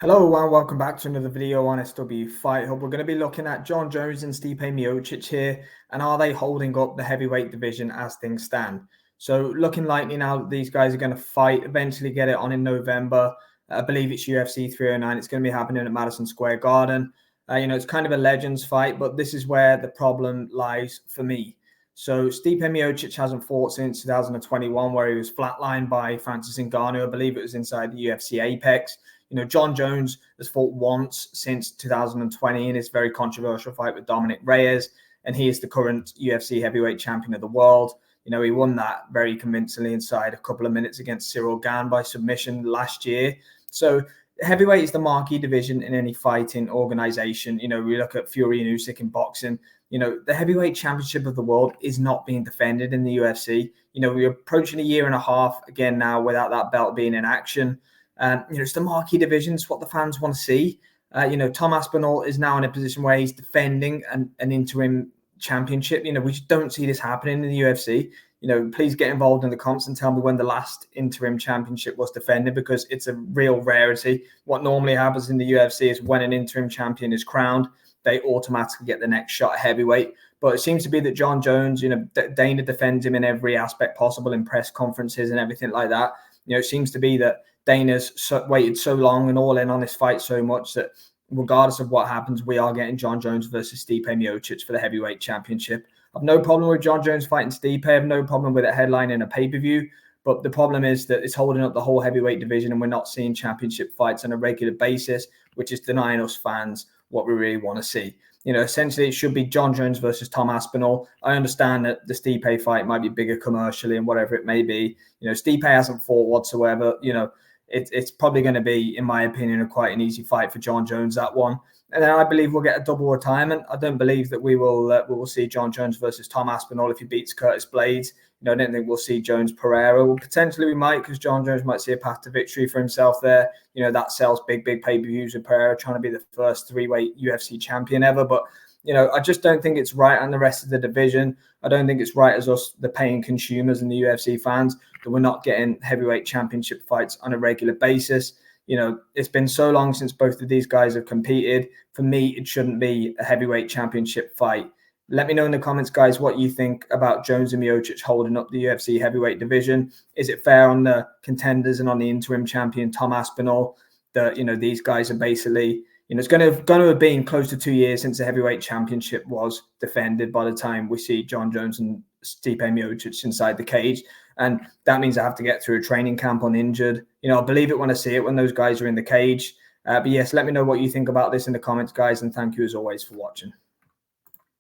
Hello and welcome back to another video on SW Fight Hub. We're going to be looking at Jon Jones and Stipe Miocic here, and are they holding up the heavyweight division as things stand? So looking likely now that these guys are going to fight, eventually get it on in November. I believe it's UFC 309. It's going to be happening at Madison Square Garden. It's kind of a legends fight, but this is where the problem lies for me. So Stipe Miocic hasn't fought since 2021, where he was flatlined by Francis Ngannou. I believe it was inside the UFC Apex. Jon Jones has fought once since 2020 in his very controversial fight with Dominic Reyes, and he is the current UFC heavyweight champion of the world. He won that very convincingly inside a couple of minutes against Cyril Gane by submission last year. So heavyweight is the marquee division in any fighting organization. We look at Fury and Usyk in boxing. The heavyweight championship of the world is not being defended in the UFC. We're approaching a year and a half again now without that belt being in action. It's the marquee division. It's what the fans want to see. Tom Aspinall is now in a position where he's defending an interim championship. We just don't see this happening in the UFC. Please get involved in the comments and tell me when the last interim championship was defended, because it's a real rarity. What normally happens in the UFC is when an interim champion is crowned, they automatically get the next shot at heavyweight. But it seems to be that Jon Jones, Dana defends him in every aspect possible in press conferences and everything like that. It seems to be that Dana's waited so long and all in on this fight so much that regardless of what happens, we are getting Jon Jones versus Stipe Miocic for the heavyweight championship. I've no problem with Jon Jones fighting Stipe. I have no problem with it headlining a pay-per-view. But the problem is that it's holding up the whole heavyweight division, and we're not seeing championship fights on a regular basis, which is denying us fans what we really want to see. Essentially, it should be Jon Jones versus Tom Aspinall. I understand that the Stipe fight might be bigger commercially and whatever it may be. Stipe hasn't fought whatsoever. It's probably going to be, in my opinion, quite an easy fight for Jon Jones, that one. And then I believe we'll get a double retirement. I don't believe that we will see Jon Jones versus Tom Aspinall if he beats Curtis Blaydes. I don't think we'll see Jones Pereira. Well, potentially we might, because Jon Jones might see a path to victory for himself there. That sells big pay-per-views with Pereira trying to be the first three-weight UFC champion ever. But, I just don't think it's right on the rest of the division. I don't think it's right as us, the paying consumers and the UFC fans, that we're not getting heavyweight championship fights on a regular basis. It's been so long since both of these guys have competed. For me, it shouldn't be a heavyweight championship fight. Let me know in the comments, guys, what you think about Jones and Miocic holding up the UFC heavyweight division. Is it fair on the contenders and on the interim champion, Tom Aspinall, that, these guys are basically, it's going to have been close to 2 years since the heavyweight championship was defended by the time we see Jon Jones and Stipe Miocic inside the cage. And that means I have to get through a training camp uninjured. I'll believe it when I see it, when those guys are in the cage. But yes, let me know what you think about this in the comments, guys. And thank you as always for watching.